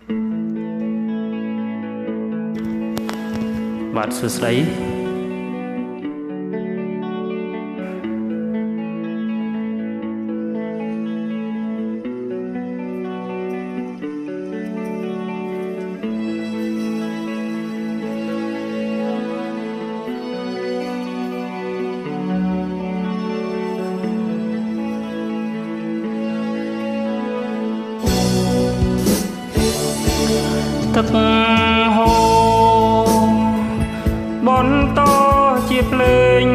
បាទសួស្តីទឹកហូរបនតជាភ្លេង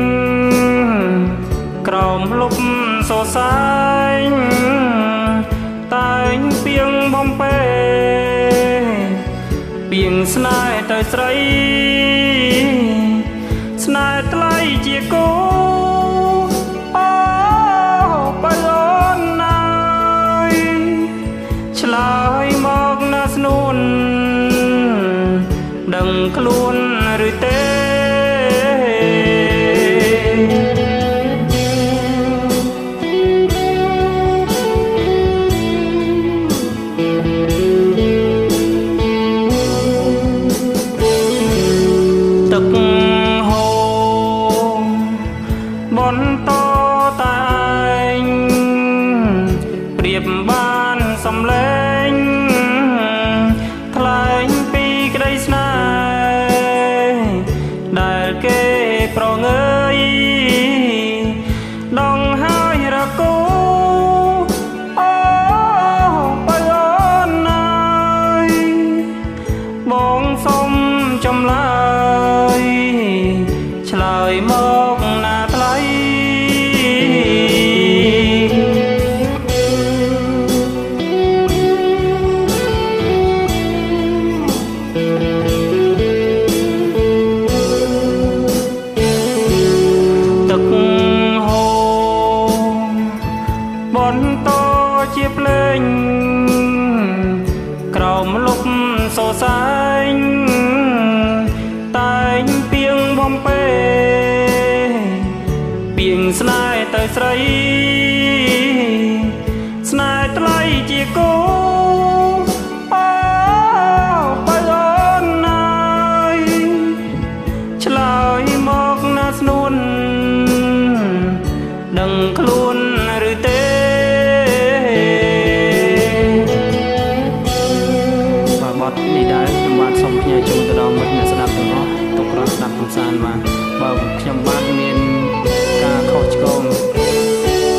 ក្រោមលប់សរសែងតែងពីងបំពេពីងស្នេហ៍ទៅស្រីស្នេហ៍ថ្លៃជាគូអូបើអូនណាយឆ្លើយមកណាស្នួនដឹងខ្លួនឬទេទឹកហូរបនតតែឯងប្រៀបបានសំឡេងថ្លែងពីក្តីស្នេហ៍ដែលគេប្រងើយដងហើយរកូអូបើអូនណាយបងសុំចម្លើយឆ្លើយមកណាថ្លៃទឹកហូរបនតជាភ្លេងក្រោមលប់សរសែងតែងពីងបំពេពីងស្នេហ៍ទៅស្រីស្នេហ៍ថ្លៃជាគូអូបើអូនណាយឆ្លើយមកណាស្នួនដឹងខ្លួនឬទេបទនេះដែរខ្ញុំបាទសូមផ្ញើជូនទៅដល់មិត្តអ្នកស្ដាប់ទាំងអស់ទុករកស្ដាប់កំសាន្តបាទបើខ្ញុំបាទមានការខុសឆ្គង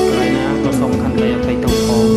កន្លែងណាក៏សូមខន្តីអភ័យទោសផង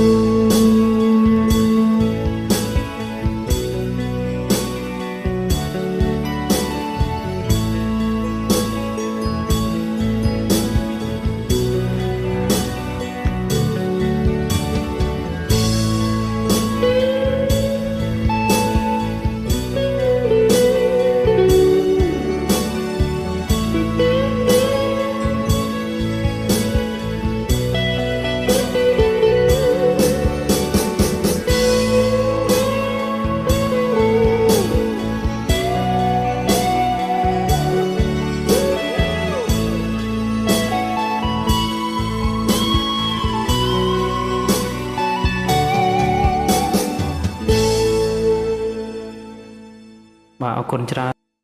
បាទអរគុណច្រើន